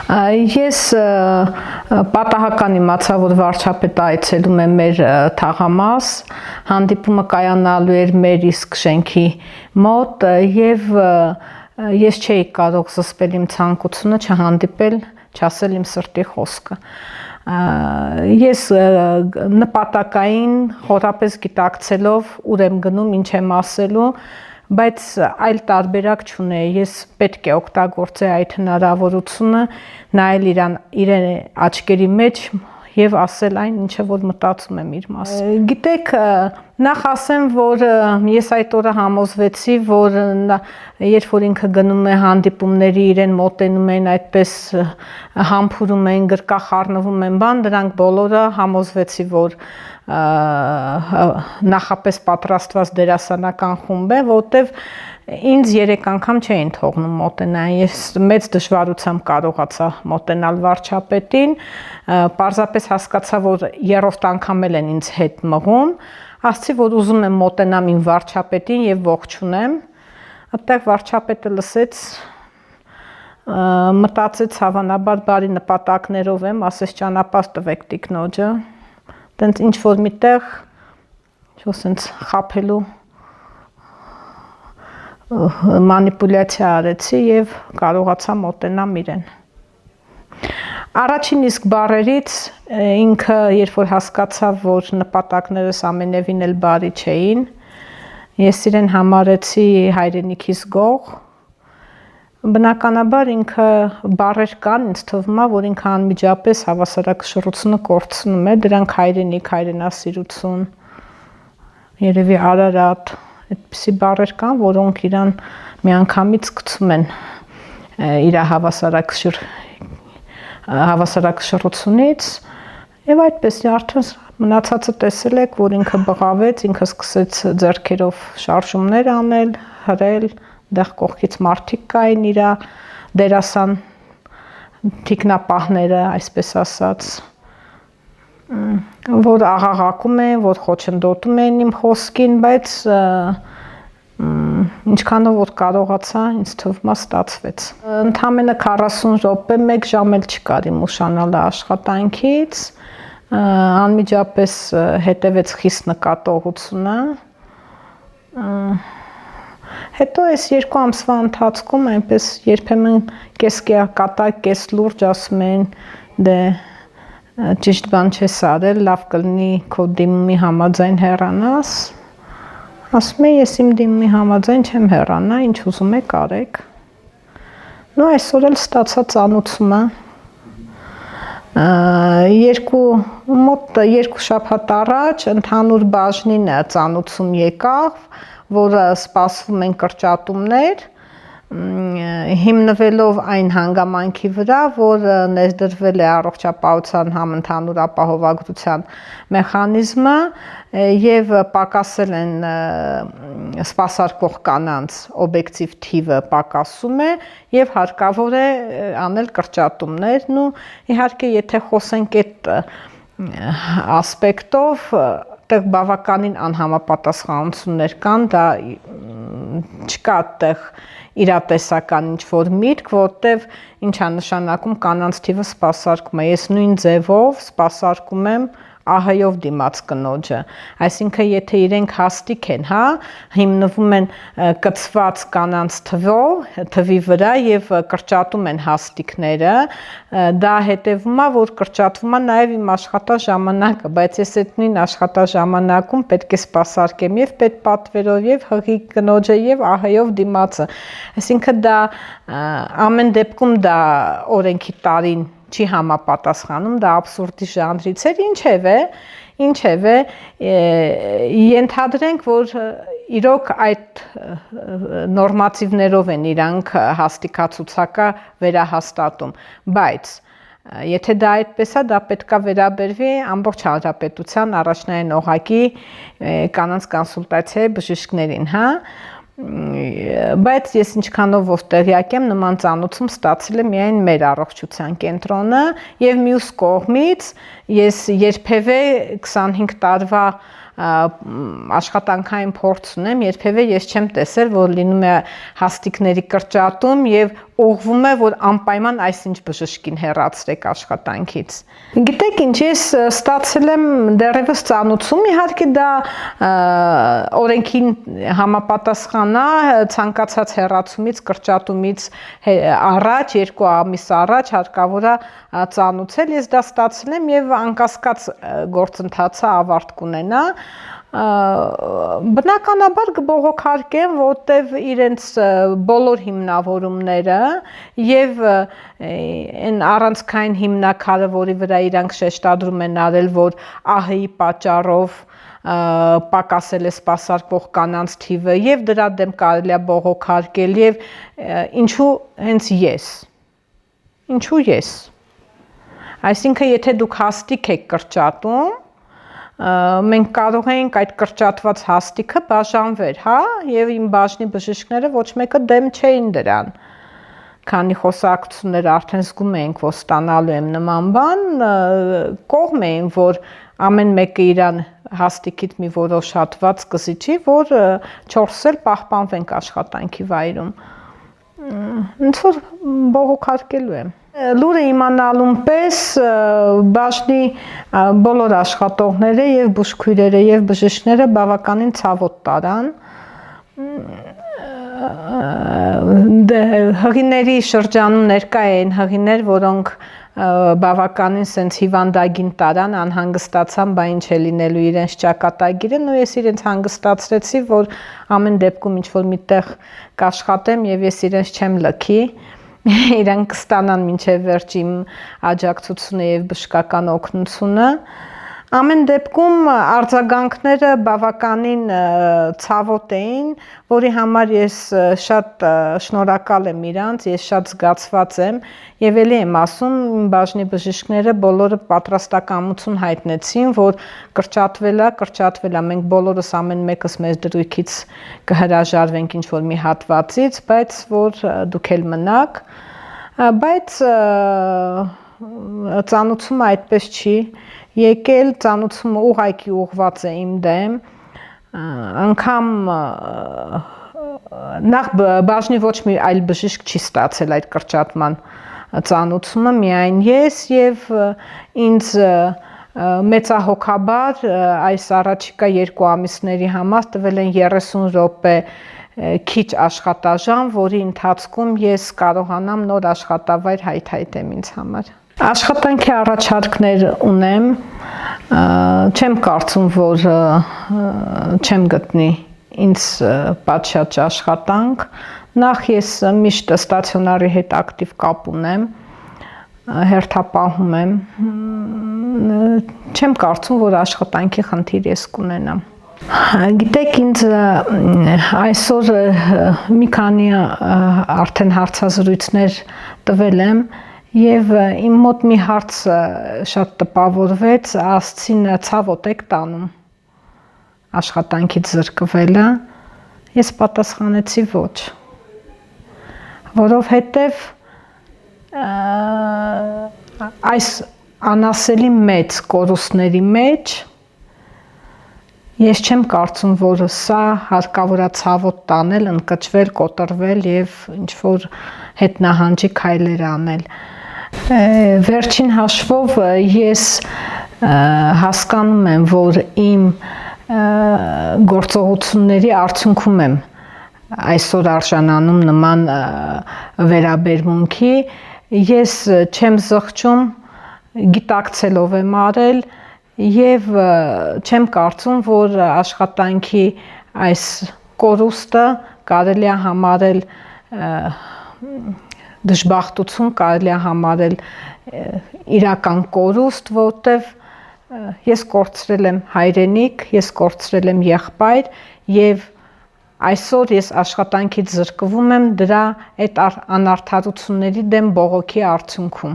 Ես պատահական իմացա, որ վարչապետը այցելում է մեր թաղամաս, հանդիպումը կայանալու էր մեր իսկ շենքի մոտ եւ ես չէի կարող զսպել իմ ցանկությունը չհանդիպել, չասել իմ սրտի խոսքը։ Ես նպատակային խորապես գիտակցելով ուր եմ գնում, ինչ եմ ասելու, բայց այլ տարբերակ չունեի, ես պետք է օգտագործեի այդ հնարավորությունը, նայել իրեն աչքերի մեջ եւ ասել այն, ինչը որ մտածում եմ իր մասին։ Գիտեք, նախ ասեմ, որ ես այդ օրը համոզվեցի, որ երբ որ ինքը գնում է հանդիպումների, իրեն մոտենում են այդպես համբուրում են, գրկախառնվում են, բան, դրանք բոլորը համոզվեցի, որ նախապես պատրաստված դերասանական խումբ է, որտեվ ինձ 3 անգամ չէին թողնում մոտենալ, ես մեծ դժվարությամբ կարողացա մոտենալ վարչապետին, պարզապես հասկացա, որ 3-րդ անգամ էլ են ինձ հետ մղում, ասացի, որ ուզում եմ մոտենամ իմ վարչապետին եւ ողջունեմ, այդտեղ վարչապետը լսեց, մտածեց հավանաբար բարի նպատակներով եմ, ասեց ճանապարհ տվեք տիկնոջը, տենց ինչ որ միտեղ, ասենց խափելու մանիպուլյացիա արեցի եւ կարողացա մոտենամ իրեն։ Առաջին իսկ բառերից ինքը երբ որ հասկացավ, որ նպատակներս ամենևին էլ բարի չէին, ես իրեն համարեցի հայրենիքիս գող, բնականաբար ինքը բառեր կան, ինձ թվում է, որ ինքը անմիջապես հավասարակշռությունը կորցնում է, դրանք հայրենիք, հայրենասիրություն, երևի Արարատ, այդպիսի բառեր կան, որոնք իրան միանգամից գցում են իր հավասարակշռությունից եւ այդպես արդեն մնացածը տեսել եք, որ ինքը բղավեց, ինքը սկսեց ձեռքերով շարժումներ անել, հրել, դեղ կողքից մարդիկ կային իր դերասան թիկնապահները, այսպես ասած, որ աղաղակում են, որ խոչընդոտում են իմ խոսքին, բայց ինչքանով որ կարողացա, ինձ թվում է ստացվեց։ Ընդամենը 40 րոպե, 1 ժամ էլ չկար իմ ուշանալը աշխատանքից, անմիջապես հետևեց խիստ նկատողությունը։ Հետո այս 2 ամսվա ընթացքում այնպես երբեմն կես կատակ, կես լուրջ ասում են, դե ճիշտ բան չես արել, լավ կլինի քո դիմումի համաձայն հեռանաս, ասում եմ ես իմ դիմումի համաձայն չեմ հեռանա, ինչ ուզում եք արեք, նո այսօր էլ ստացա ծանուցումը, մոտ 2 շաբաթ առաջ ընդհանուր բաժնին ծանուցում եկավ, որը սպասվում են կրճատումներ, հիմնվելով այն հանգամանքի վրա, որ ներդրվել է առողջապահության համընդհանուր ապահովագրության մեխանիզմը եւ պակասել են սպասարկող կանանց օբյեկտիվ թիվը պակասում է եւ հարկավոր է անել կրճատումներ, ու իհարկե եթե խոսենք այդ ասպեկտով, այդտեղ բավականին անհամապատասխանություններ կան, դա չկա այդտեղ իրատեսական ինչ-որ միտք, որտեվ ինչա նշանակում կանանց թիվը սպասարկում է, ես նույն ձևով սպասարկում եմ ԱՀ-ով դիմաց կնոջը, այսինքն եթե իրենք հաստիկ են, հիմնվում են կցված կանանց թվի վրա եւ կրճատում են հաստիկները, դա հետեւում է, որ կրճատվում է նաեւ իմ աշխատաժամանակը, բայց ես այդ նույն աշխատաժամանակում պետք է սպասարկեմ եւ պետպատվերով եւ հղի կնոջը եւ ԱՀ-ով դիմացը, այսինքն դա ամեն դեպքում դա օրենքի տարին չի համապատասխանում, դա աբսուրդի ժանրից էր, ինչևէ, ենթադրենք, որ իրոք այդ նորմատիվներով են իրանք հաստիկացուցակը վերահաստատում, բայց եթե դա այդպես է, դա պետք է վերաբերվի ամբողջ հանրապետության առաջնային օղակի կանանց կոնսուլտացիայի բժիշկներին, բայց ես ինչքանով որ տեղյակ եմ, նման ծանուցում ստացել է միայն մեր առողջության կենտրոնը եւ մյուս կողմից ես երբևէ 25 տարվա աշխատանքային փորձ ունեմ, երբևէ ես չեմ տեսել, որ լինում է հաստիկների կրճատում եւ ուղղվում է, որ անպայման այսինչ բժշկին հեռացրեք աշխատանքից։ Գիտեք ինչ, ես ստացել եմ դեռևս ծանուցում, իհարկե դա օրենքին համապատասխան է, ցանկացած հեռացումից, կրճատումից առաջ, 2 ամիս առաջ հարկավոր է ծանուցել, ես դա ստացել եմ եւ անկասկած գործընթացը ավարտ կունենա։ Բնականաբար կբողոքարկեմ, որտեվ իրենց բոլոր հիմնավորումները եւ այն առանցքային հիմնակարը, որի վրա իրանք շեշտադրում են արել, որ ԱՀ-ի պատճառով պակասել է սպասարկող կանանց թիվը եւ դրա դեմ կարելի է բողոքարկել եւ ինչու հենց ես։ Այսինքն եթե դուք հաստիկ եք կրճատում, մենք կարող ենք այդ կրճատված հաստիքը բաժանվել, հա, եւ իմ բաժնի բժիշկները ոչ մեկը դեմ չէին դրան, քանի խոսակցությունները արդեն զգում էինք, որ ստանալու եմ նման բան, կողմ էին, որ ամեն մեկը իրան հաստիկից մի որոշ հատված կզիջի, որ 4 էլ պահպանվենք աշխատանքի վայրում, ոնց որ բողոքարկելու եմ։ Լուրը իմանալուն պես բաժնի բոլոր աշխատողները եւ բուժքույրերը եւ բժիշկները բավականին ցավոտ տարան։ Հղիների շրջանում ներկա էին հղիներ, որոնք բավականին սենց հիվանդագին տարան, անհանգստացան, բա ինչ է լինելու իրենց ճակատագիրը, ու ես իրենց հանգստացրեցի, որ ամեն դեպքում ինչ-որ միտեղ կաշխատեմ եւ ես իրենց չեմ լքի, իրանք կստանան մինչև վերջ իմ աջակցությունը եւ բժշկական օգնությունը։ Ամեն դեպքում արձագանքները բավականին ցավոտ էին, որի համար ես շատ շնորհակալ եմ իրանց, ես շատ զգացված եմ եւ ելի եմ ասում, իմ բաժնի բժիշկները բոլորը պատրաստակամություն հայտնեցին, որ կրճատվելա, մենք բոլորս ամեն մեկս մեզ դրույքից կհրաժարվենք ինչ-որ մի հատվածից, բայց որ դուք էլ մնաք, բայց ծանուցումը այդպես չի եկել, ծանուցումը ուղղակի ուղղված է իմ դեմ, անգամ նախ բաժնի ոչ մի այլ բժիշկ չի ստացել այդ կրճատման ծանուցումը, միայն ես եւ ինձ մեծահոգաբար այս առաջիկա 2 ամիսների համար տվել են 30 րոպե քիչ աշխատաժամ, որի ընթացքում ես կարողանամ նոր աշխատավայր հայթայթեմ ինձ համար։ Աշխատանքի առաջարկներ ունեմ, չեմ կարծում, որ չեմ գտնի ինձ պատշաճ աշխատանք, նախ ես միշտ ստացիոնարի հետ ակտիվ կապ ունեմ, հերթապահում եմ, չեմ կարծում, որ աշխատանքի խնդիր ես կունենամ։ Գիտեք, ինձ այսօր մի քանի արդեն հարցազրույցներ տվել եմ եւ իմ մոտ մի հարց շատ տպավորվեց, ասցին ցավոտ եք տանում աշխատանքից զրկվելը, ես պատասխանեցի ոչ, որովհետեւ այս անասելի մեծ կորուստների մեջ ես չեմ կարծում, որ սա հարկավոր է ցավոտ տանել, ընկճվել, կոտրվել եւ ինչ որ հետնահանջի քայլեր անել։ Վերջին հաշվով ես հասկանում եմ, որ իմ գործողությունների արդյունքում եմ այսօր արժանանում նման վերաբերմունքի, ես չեմ զղջում, գիտակցելով եմ արել եւ չեմ կարծում, որ աշխատանքի այս կորուստը կարելի է համարել դժբախտություն, կարելի է համարել իրական կորուստ, որտեվ ես կորցրել եմ հայրենիք, ես կորցրել եմ եղբայր եւ այսօր ես աշխատանքից զրկվում եմ դրա այդ անարդարությունների դեմ բողոքի արդյունքում։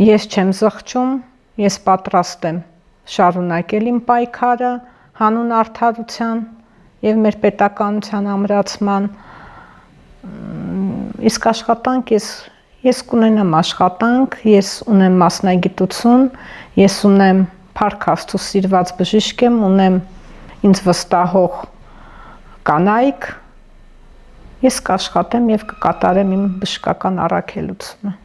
Ես չեմ զղջում, ես պատրաստ եմ շարունակել իմ պայքարը հանուն արդարության եւ մեր պետականության ամրացման, իսկ աշխատանք ես կունենամ աշխատանք, ես ունեմ մասնագիտություն, ես ունեմ փառք Աստծո սիրված բժիշկ եմ, ունեմ ինձ վստահող կանայք ես կաշխատեմ եւ կկատարեմ իմ բժշկական առաքելությունը։